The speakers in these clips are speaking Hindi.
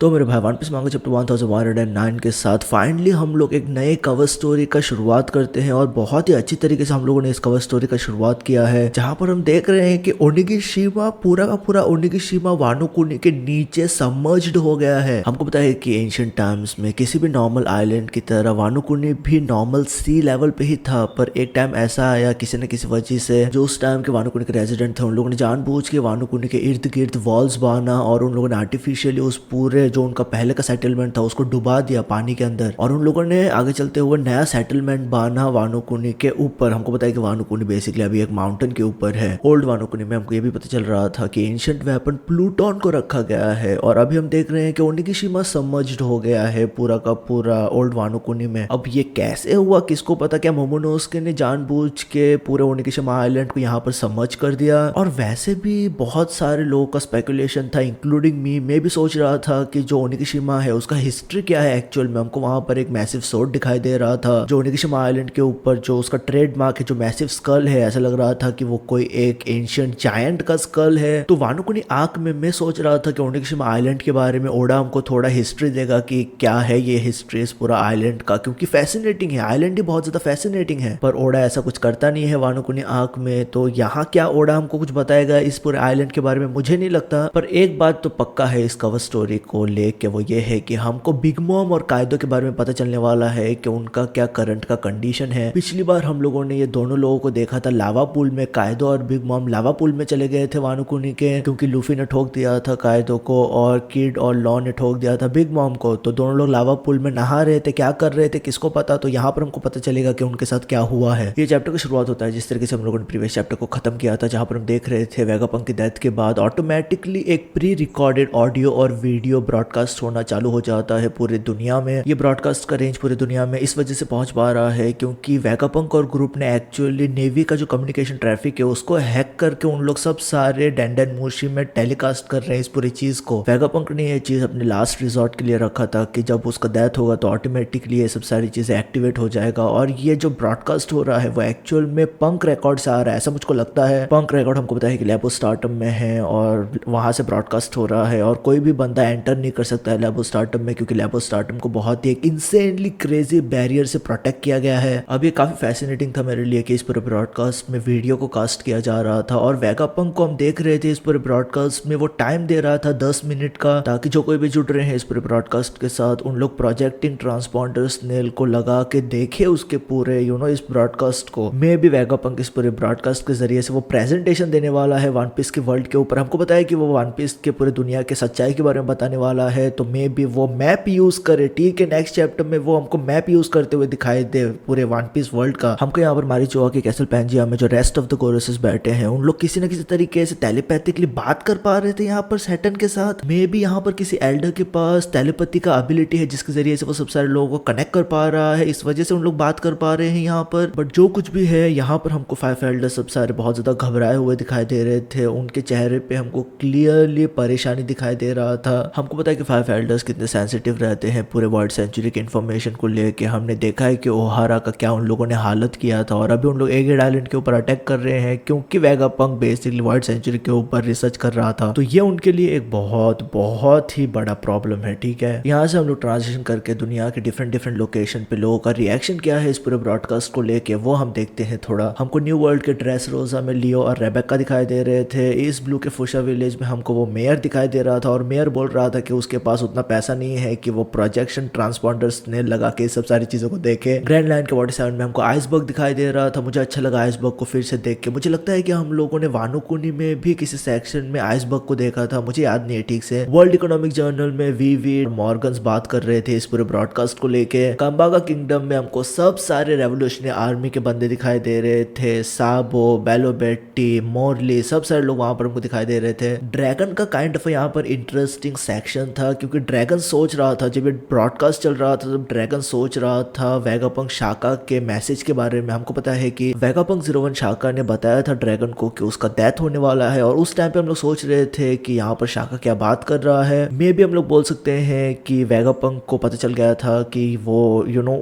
तो मेरे भाई वन पीस मांगा चैप्टर 1109 के साथ फाइनली हम लोग एक नए कवर स्टोरी का शुरुआत करते हैं और बहुत ही अच्छी तरीके से हम लोगों ने इस कवर स्टोरी का शुरुआत किया है, जहां पर हम देख रहे हैं कि ओनिगिशिमा पूरा का पूरा ओनिगिशिमा वानो कुनी के नीचे सबमर्ज्ड हो गया है। हमको पता है कि एंशिएंट टाइम्स में किसी भी नॉर्मल आइलैंड की तरह वानो कुनी भी नॉर्मल सी लेवल पे ही था, पर एक टाइम ऐसा आया किसी न किसी वजह से जो उस टाइम के वानो कुनी के रेजिडेंट थे उन लोगों ने जानबूझ के वानो कुनी के इर्द गिर्द वॉल्स बांधा और उन लोगों ने आर्टिफिशियली उस पूरे जो उनका पहले का सेटलमेंट था उसको डुबा दिया पानी के अंदर, और उन लोगों ने आगे चलते हुए नया सेटलमेंट बांधा वानो कुनी के ऊपर। हमको पता है कि वानो कुनी बेसिकली अभी एक माउंटेन के ऊपर है। ओल्ड वानो कुनी में हमको ये भी पता चल रहा था कि एंशिएंट वेपन प्लूटोन को रखा गया है, और अभी हम देख रहे हैं कि ओनिगिशिमा सबमर्ज्ड हो गया है पूरा का पूरा ओल्ड वानो कुनी में। अब ये कैसे हुआ किसको पता, क्या मोमोनोसुके ने जानबूझ के पूरे ओनिगिशिमा आइलैंड को यहाँ पर सबमर्ज कर दिया। और वैसे भी बहुत सारे लोगों का स्पेकुलेशन था इंक्लूडिंग मी, मैं भी सोच रहा था कि जो ओनिगिशिमा है उसका हिस्ट्री क्या है एक्चुअल में। हमको वहां पर एक मैसिव सोर्ड दिखाई दे रहा था जो ओनिगिशिमा आइलैंड के ऊपर जो उसका ट्रेडमार्क है, जो मैसिव स्कल है, ऐसा लग रहा था कि वो कोई एक एंशिएंट जायंट का स्कल है। तो वानो कुनी आर्क में मैं सोच रहा था कि ओनिगिशिमा आइलैंड के बारे में ओडा हमको थोड़ा हिस्ट्री देगा कि क्या है ये हिस्ट्री इस पूरा आइलैंड का, क्योंकि फैसिनेटिंग है, आइलैंड ही बहुत ज्यादा फैसिनेटिंग है, पर ओडा ऐसा कुछ करता नहीं है वानो कुनी आर्क में। तो यहाँ क्या ओडा हमको कुछ बताएगा इस पूरे आइलैंड के बारे में, मुझे नहीं लगता। पर एक बात तो पक्का है इस कवर स्टोरी को लेके, वो ये है कि हमको बिग मॉम और कायदो के बारे में पता चलने वाला है कि उनका क्या करंट का कंडीशन है। पिछली बार हम लोगों ने ये दोनों लोगों को देखा था लावा पूल में, कायदो और बिग मॉम लावा पूल में चले गए थे वानो कुनी के, क्योंकि लूफी ने ठोक दिया था कायदो को और किड और लॉ ने ठोक दिया था बिग मॉम को। तो दोनों लोग लावा पूल में नहा रहे थे, क्या कर रहे थे किसको पता। तो यहाँ पर हमको पता चलेगा कि उनके साथ क्या हुआ है। ये चैप्टर की शुरुआत होता है जिस तरीके से हम लोगों ने प्रीवियस चैप्टर को खत्म किया था, जहाँ पर हम देख रहे थे वेगापंक की डेथ के बाद ऑटोमेटिकली एक प्री रिकॉर्डेड ऑडियो और वीडियो ब्रॉडकास्ट होना चालू हो जाता है पूरी दुनिया में। ये ब्रॉडकास्ट का रेंज पूरी दुनिया में इस वजह से पहुंच पा रहा है क्योंकि वेगापंक और ग्रुप ने एक्चुअली नेवी का जो कम्युनिकेशन ट्रैफिक है उसको हैक करके उन लोग सब सारे डेंडन मूशी में टेलीकास्ट कर रहे हैं इस पूरी चीज को। वेगापंक ने ये चीज अपने लास्ट रिजॉर्ट के लिए रखा था कि जब उसका डेथ होगा तो ऑटोमेटिकली ये सब सारी चीजें एक्टिवेट हो जाएगा, और ये जो ब्रॉडकास्ट हो रहा है वो एक्चुअल में पंक रिकॉर्ड से आ रहा है, ऐसा मुझको लगता है। पंक रिकॉर्ड हमको पता है कि लेबो स्टार्टअप में है और वहां से ब्रॉडकास्ट हो रहा है, और कोई भी बंदा एंटर नहीं कर सकता है लेबो स्टार्टअप में, क्योंकि लेबो स्टार्टअप को बहुत ही एक इंसेनली क्रेजी बैरियर से प्रोटेक्ट किया गया है। अब ये काफी फैसिनेटिंग था मेरे लिए कि इस पूरे ब्रॉडकास्ट में वीडियो को कास्ट किया जा रहा था, और वेगापंक को हम देख रहे थे इस पूरे ब्रॉडकास्ट में वो टाइम दे रहा था 10 मिनट का, ताकि जो कोई भी जुड़ रहे हैं इस पूरे ब्रॉडकास्ट के साथ उन लोग प्रोजेक्टिंग ट्रांसपॉन्डर स्नेल को लगा के देखे उसके पूरे इस ब्रॉडकास्ट को। मे भी वेगापंक इस पूरे ब्रॉडकास्ट के जरिए से वो प्रेजेंटेशन देने वाला है वन पीस के वर्ल्ड के ऊपर। हमको पता है कि वो वन पीस के पूरे दुनिया के सच्चाई के बारे में बताने वाला है, तो मे भी वो मैप यूज करे, ठीक है, नेक्स्ट चैप्टर में वो हमको मैप यूज करते हुए दिखाई दे पूरे वन पीस वर्ल्ड का। हमको यहाँ पर मारीचुआ के कैसल पैंजिया में जो रेस्ट ऑफ द गोरेसेस बैठे हैं उन लोग किसी न किसी तरीके से टेलीपैथिकली बात कर पा रहे थे यहाँ पर सैटर्न के साथ। मे भी यहाँ पर किसी एल्डर के पास टेलीपैथी का एबिलिटी है जिसके जरिए से वो सब सारे लोगों को कनेक्ट कर पा रहा है, इस वजह से उन लोग बात कर पा रहे हैं यहाँ पर। बट जो कुछ भी है यहाँ पर हमको फाइव एल्डर सब सारे बहुत ज्यादा घबराए हुए दिखाई दे रहे थे, उनके चेहरे पे हमको क्लियरली परेशानी दिखाई दे रहा था। हमको पता है कि फाइव एल्डर्स कितने सेंसिटिव रहते हैं पूरे वर्ल्ड सेंचुरी की इन्फॉर्मेशन को लेके। हमने देखा है कि ओहारा का क्या उन लोगों ने हालत किया था, और अभी उन लोग एगेड आइलैंड के ऊपर अटैक कर रहे हैं क्योंकि वेगापंक बेसिकली वर्ल्ड सेंचुरी के ऊपर रिसर्च कर रहा था। तो ये उनके लिए एक बहुत बहुत ही बड़ा प्रॉब्लम है, ठीक है। यहाँ से हम लोग ट्रांजिशन करके दुनिया के डिफरेंट लोकेशन पे लोगों का रिएक्शन क्या है इस पूरे ब्रॉडकास्ट को लेके वो हम देखते हैं थोड़ा। हमको न्यू वर्ल्ड के ड्रेस रोजा में लियो और रेबेक्का दिखाई दे रहे थे। ईस्ट ब्लू के फुशा विलेज में हमको वो मेयर दिखाई दे रहा था, और मेयर बोल रहा था कि उसके पास उतना पैसा नहीं है कि वो प्रोजेक्शन ट्रांसपॉन्डर्स ने लगा के सब सारी चीजों को देखे। ग्रैंड लाइन के वाटर साइड में हमको आइसबर्ग दिखाई दे रहा था, मुझे अच्छा लगा आइसबर्ग को फिर से देख के। मुझे लगता है कि हम लोगों ने वानो कुनी में भी किसी सेक्शन में आइसबर्ग को देखा था, मुझे याद नहीं है ठीक से। वर्ल्ड इकोनॉमिक जर्नल में वी मॉर्गन्स बात कर रहे थे इस पूरे ब्रॉडकास्ट को लेके। कंबागा किंगडम में हमको सब सारे रेवोल्यूशनरी आर्मी के बंदे दिखाई दे रहे थे, साबो, बेलोबेट्टी, मोरली, सब सारे लोग वहां पर हमको दिखाई दे रहे थे। ड्रैगन का काइंड ऑफ यहाँ पर इंटरेस्टिंग सेक्शन था, क्योंकि ड्रैगन सोच रहा था जब ये ब्रॉडकास्ट चल रहा था तब ड्रैगन सोच रहा था वेगापंक शाका के मैसेज के बारे में। हमको पता है कि वेगापंक 01 शाका ने बताया था ड्रैगन को कि उसका डेथ होने वाला है, और उस टाइम पे हम लोग सोच रहे थे कि यहाँ पर शाका क्या बात कर रहा है। मे भी हम लोग बोल सकते हैं कि वेगापंक को पता चल गया था कि वो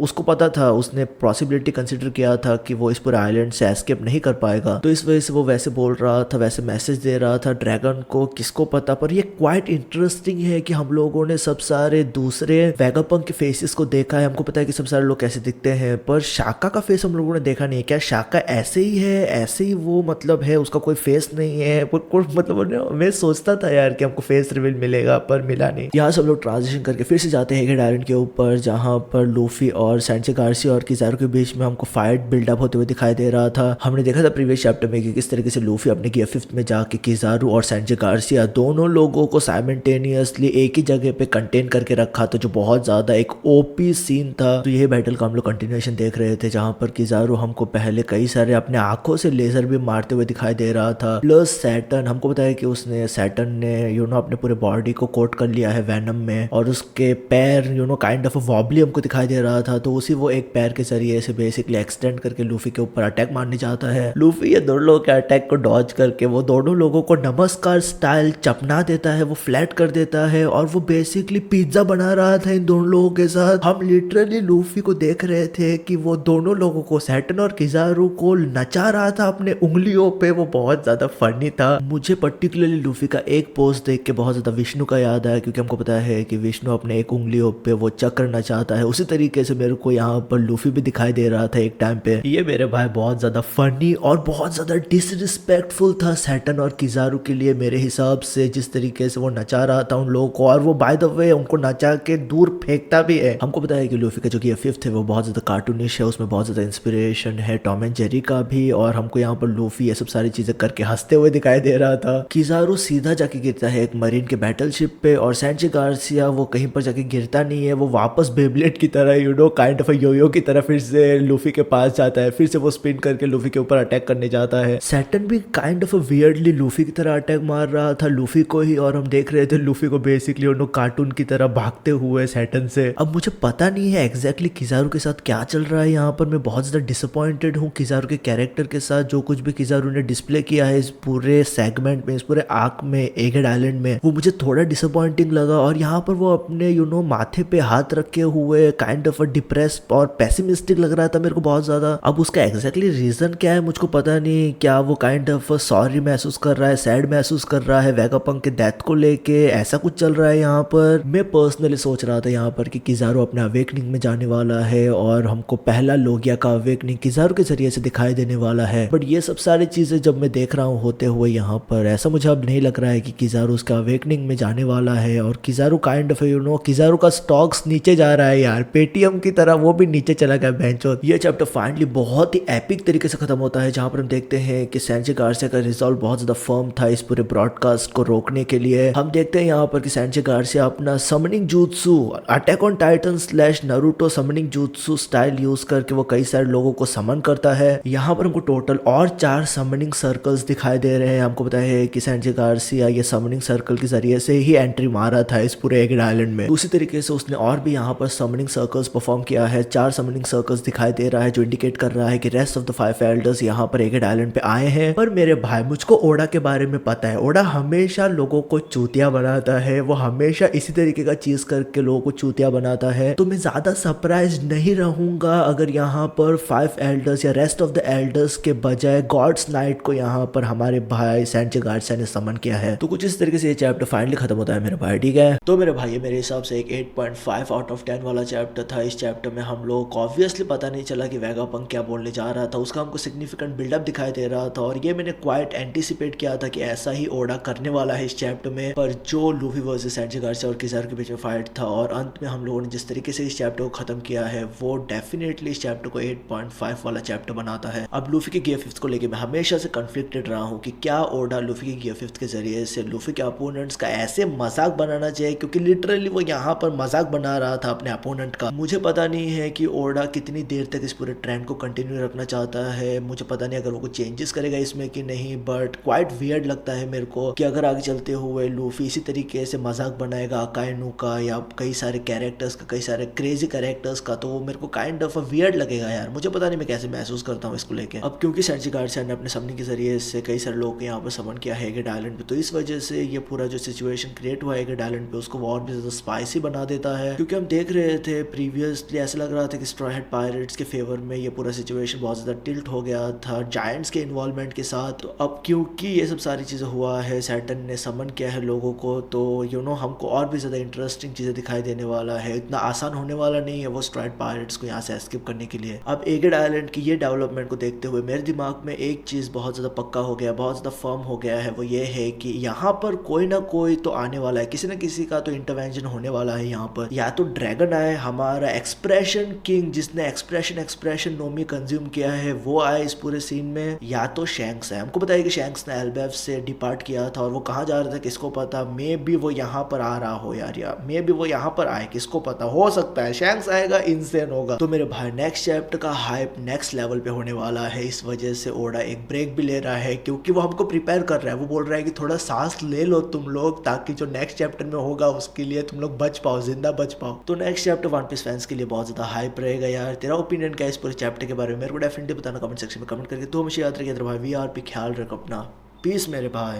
उसको पता था, उसने पॉसिबिलिटी कंसिडर किया था कि वो इस पूरे आइलैंड से एस्केप नहीं कर पाएगा, तो इस वजह से वो वैसे बोल रहा था, वैसे मैसेज दे रहा था ड्रैगन को, किसको पता। पर ये क्वाइट इंटरेस्टिंग है कि हम लोगों ने सब सारे दूसरे वेगापंक के फेसेस को देखा है, हमको पता है कि सब सारे लोग कैसे दिखते हैं, पर शाका का फेस हम लोगों ने देखा नहीं है। क्या शाका ऐसे ही है, ऐसे ही वो मतलब है, उसका कोई फेस नहीं है? मतलब मैं सोचता था यार कि हमको फेस रिवील मिलेगा, पर मिला नहीं। यहाँ सब लोग ट्रांजिशन करके फिर से जाते हैं एगेड आइलैंड के ऊपर, जहाँ पर लूफी और सैंचे गार्सिया और किजारू के बीच में हमको फाइट बिल्डअप होते हुए दिखाई दे रहा था। हमने देखा था प्रीवियस चैप्टर में कि किस तरीके से लूफी अपने गियर 5 में जाके किजारू और सैंचे गार्सिया दोनों लोगों को साइमल्टेनियसली एक ही जगह पे कंटेन करके रखा था, जो बहुत ज्यादा एक ओपी सीन था। तो यही बैटल का हम लोग कंटिन्यूएशन देख रहे थे, जहाँ पर किजारू हमको पहले कई सारे अपने आंखों से लेजर भी मारते हुए दिखाई दे रहा था। प्लस सैटर्न, हमको बताया कि उसने सैटर्न ने अपने पूरे बॉडी को कोट कर लिया है वैनम में, और उसके पैर काइंड ऑफ वॉबली हमको दिखाई दे रहा था। तो उसी वो एक पैर के जरिए से बेसिकली एक्सटेंड करके लूफी के ऊपर अटैक मारने जाता है। लूफी ये दोनों लोगों के अटैक को डॉज करके वो दोनों लोगों को नमस्कार स्टाइल चपना देता है, वो फ्लैट कर देता है, और वो बेसिकली पिज्जा बना रहा था इन दोनों लोगों के साथ। हम लिटरली लूफी को देख रहे थे कि वो दोनों लोगों को, सैटर्न और किजारू को नचा रहा था अपने उंगलियों पे। वो बहुत ज्यादा फनी था। मुझे पर्टिकुलरली लूफी का एक पोज देख के बहुत ज्यादा विष्णु का याद आया, क्योंकि हमको पता है कि विष्णु अपने एक उंगलियों पे वो चक्र नचाता है। उसी तरीके से मेरे को यहाँ पर लूफी भी दिखाई दे रहा था एक टाइम पे। ये मेरे भाई बहुत ज्यादा फनी और बहुत ज्यादा डिसरिस्पेक्टफुल था सैटर्न और किजारू के लिए मेरे हिसाब से, जिस तरीके से वो नचा रहा था उन लोगों को। और वो बाय द वे उनको नचा के दूर फेंकता भी है। हमको पता है कि लूफी का जो गियर 5 है वो बहुत ज्यादा कार्टूनिश है, उसमें बहुत ज्यादा इंस्पिरेशन है टॉम एंड जेरी का भी, और हमको यहाँ पर लूफी ये सब सारी चीजें करके हंसते हुए दिखाई दे रहा था। किजारू सीधा जाके गिरता है एक मरीन के बैटलशिप पे, और सैंचे गार्सिया वो कहीं पर जाके गिरता नहीं है, वो वापस बेब्लेड की तरह काइंड ऑफ योयो की तरह फिर से लूफी के पास जाता है, फिर से वो स्पिन करके लूफी के ऊपर अटैक करने जाता है। सैटर्न भी काइंड ऑफ वियर्डली लूफी की तरह अटैक मार रहा था लूफी को ही, और हम देख रहे थे लूफी को बेसिकली कार्टून की तरह भागते हुए सैटर्न से। अब मुझे पता नहीं है एग्जैक्टली किजारू के साथ क्या चल रहा है यहाँ पर। मैं बहुत ज्यादा डिसअपॉइंटेड हूँ किजारू के कैरेक्टर के साथ। जो कुछ भी किजारू ने डिस्प्ले किया है इस पूरे सेगमेंट में, इस पूरे आर्क में, एगेड आइलैंड में, वो मुझे थोड़ा डिसअपॉइंटिंग लगा। और यहाँ पर वो अपने माथे पे हाथ रखे हुए काइंड ऑफ डिप्रेस्ड और पेसिमिस्टिक लग रहा था मेरे को बहुत ज्यादा। अब उसका एग्जैक्टली रीजन क्या है मुझको पता नहीं। क्या वो काइंड ऑफ सॉरी महसूस कर रहा है, सैड महसूस कर रहा है वेगापंक के डेथ को लेके, ऐसा कुछ चल रहा है यहाँ पर। मैं पर्सनली सोच रहा था यहाँ पर कि किजारू अपने अवेकनिंग में जाने वाला है, और हमको पहला लोगिया का अवेकनिंग किजारू के जरिए से दिखाई देने वाला है। बट ये सब सारी चीजें जब मैं देख रहा हूँ होते हुए यहाँ पर, ऐसा मुझे अब नहीं लग रहा है कि किजारू उसका अवेकनिंग में जाने वाला है। और किजारू काइंड ऑफ किजारू का स्टॉक्स नीचे जा रहा है यार, पेटीएम की तरह वो भी नीचे चला गया बेंचो। ये चैप्टर फाइनली बहुत ही एपिक तरीके से खत्म होता है, जहां पर हम देखते हैं कि सैंचे गार्सिया का रिजॉल्व बहुत ज्यादा फर्म था इस पूरे ब्रॉडकास्ट को रोकने के लिए। हम देखते हैं यहाँ पर कि सैंचे गार्सिया अपना summoning jutsu, attack on Titan / Naruto summoning jutsu style use करके वो कई सारे लोगों को समन करता है। यहाँ पर हमको टोटल और 4 समनिंग सर्कल्स दिखाई दे रहे हैं। हमको पता है कि सैंचे गार्सिया ये समनिंग सर्कल के जरिए से ही एंट्री मारा था इस पूरे एगेड आइलैंड में। उसी तरीके से उसने और भी यहाँ पर समनिंग सर्कल्स परफॉर्म किया है। 4 समनिंग सर्कल्स दिखाई दे रहा है, जो इंडिकेट कर रहा है कि रेस्ट ऑफ द 5 एल्डर्स यहाँ पर एगेड आइलैंड पे आए हैं। पर मेरे भाई मुझको ओडा के बारे में पता है, ओडा हमेशा लोगों को चूतिया बनाता है, वो हमेशा इसी तरीके का चीज करके लोगों को चूतिया बनाता है। तो मैं ज्यादा सरप्राइज नहीं रहूंगा अगर यहाँ पर 5 एल्डर्स या रेस्ट ऑफ द एल्डर्स के बजाय गॉड्स नाइट को यहाँ पर हमारे भाई सैंचे गार्सिया ने समन किया है। तो कुछ इस तरीके से ये चैप्टर फाइनली खत्म होता है मेरे भाई, ठीक है। तो मेरे भाई मेरे हिसाब से एक 8.5 आउट ऑफ 10 वाला चैप्टर था। इस चैप्टर में हम लोग को ऑब्वियसली पता नहीं चला कि वेगापंक क्या बोलने जा रहा था, उसका हमको सिग्निफिकेंट बिल्डअप दिखाई दे रहा था, और ये मैंने क्वाइट एंटिसिपेट किया था कि ऐसा ही ओडा करने वाला है इस चैप्टर में। पर जो लूफी वर्सेस सैंचे गार्सिया और किजारू के बीच में फाइट था, और अंत में हम लोगों ने जिस तरीके से इस चैप्टर को खत्म किया है, वो डेफिनेटली इस चैप्टर को 8.5 वाला चैप्टर बनाता है। अब लूफी के गियर 5 को लेकर मैं हमेशा से कन्फ्लिक्टेड रहा हूँ कि क्या ओडा लूफी के गियर 5 के जरिए से लूफी के अपोनेंट्स का ऐसे मजाक बनाना चाहिए, क्योंकि लिटरली वो यहाँ पर मजाक बना रहा था अपने अपोनेंट का। मुझे पता नहीं है कि ओडा कितनी देर तक इस पूरे ट्रेंड को कंटिन्यू रखना चाहता है। मुझे पता नहीं अगर वो कुछ चेंजेस करेगा इसमें कि नहीं, बट क्वाइट वियर्ड लगता है मेरे को कि अगर आगे चलते हुए लूफी इसी तरीके से मजाक बनाएगा अकाइनू का या कई सारे कैरेक्टर्स का, कई सारे क्रेजी कैरेक्टर्स का, तो वो मेरे को काइंड ऑफ वियर्ड लगेगा यार। मुझे पता नहीं मैं कैसे महसूस करता हूँ इसको लेके। अब क्योंकि सैंचे गार्सिया ने अपने समनिंग के जरिए से कई सारे लोग यहाँ पर समन किया है एगेड आइलैंड पे, तो इस वजह से ये पूरा जो सिचुएशन क्रिएट हुआ है एगेड आइलैंड पे उसको और भी ज्यादा स्पाइसी बना देता है। क्योंकि हम देख रहे थे प्रीवियसली ऐसा लग रहा था कि स्ट्रॉ हेड पायरेट्स के फेवर में ये पूरा सिचुएशन बहुत ज्यादा टिल्ट हो गया था जायंट्स के इन्वॉल्वमेंट के साथ। तो अब क्योंकि ये सब सारी चीजें हुआ है, सैटर्न ने समन किया है लोगों को, तो हमको और भी ज़्यादा इंटरेस्टिंग चीज़ें दिखाई देने वाला है। इतना आसान होने वाला नहीं है वो स्ट्राइड पायरेट्स को यहाँ से एस्केप करने के लिए। अब एगेड आइलैंड की ये डेवलपमेंट को देखते हुए मेरे दिमाग में एक चीज़ बहुत ज़्यादा पक्का हो गया, बहुत ज़्यादा फर्म हो गया है, वो ये है कि यहाँ पर कोई ना कोई तो आने वाला है, किसी न किसी का तो इंटरवेंशन होने वाला है यहाँ पर। या तो ड्रैगन आए, हमारा एक्सप्रेशन किंग जिसने एक्सप्रेशन नोमी कंज्यूम किया है वो आए इस पूरे सीन में, या तो शैंक्स है। हमको पता है कि शैंक्स ने एल्बेफ से डिपार्ट किया था और वो कहाँ जा रहा था किसको पता। मे बी वो यहाँ पर आ रहा हो यार, या मे बी वो यहाँ पर आए, किसको पता, हो सकता है शैंक्स आएगा, इनसेन होगा। तो मेरे भाई नेक्स्ट चैप्टर का हाइप नेक्स्ट लेवल पे होने वाला है। इस वजह से ओडा एक ब्रेक भी ले रहा है क्योंकि वो हमको प्रिपेयर कर रहा है। वो बोल रहा है कि थोड़ा सांस ले लो तुम लोग, ताकि जो नेक्स्ट चैप्टर में होगा उसके लिए तुम लोग बच पाओ, जिंदा बच पाओ। तो next chapter One Piece fans के लिए बहुत ज्यादा हाइप रहेगा यार। तेरा ओपिनियन क्या है इस पूरे चैप्टर के बारे में, मेरे को डेफिनेटली बताना कमेंट सेक्शन में कमेंट करके। तो हमेशा याद रखिए भाई, वीआरपी ख्याल रख अपना। पीस मेरे भाई।